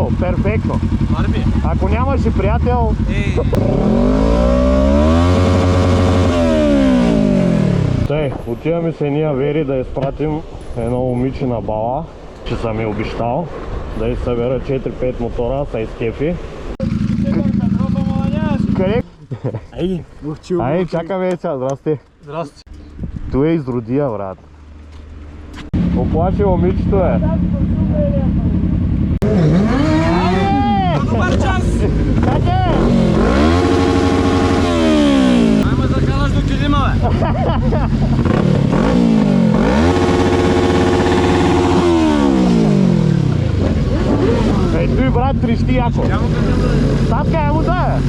Ето, перфектно. Барби. Ако нямаше приятел... Тъй, отиваме се ние Вери да изпратим едно момиче на бала, че съм я обещал да й събера 4-5 мотора, са изкефи. Къде? Айде, върчил. Ай, чакай вече, здрасти. Здрасти. Той е изродия, брат. Оплачи момичето е. Добър час! Как е? Айма закараш до килима, бе! Ей, той брат трещи яко. Статка, я му да е.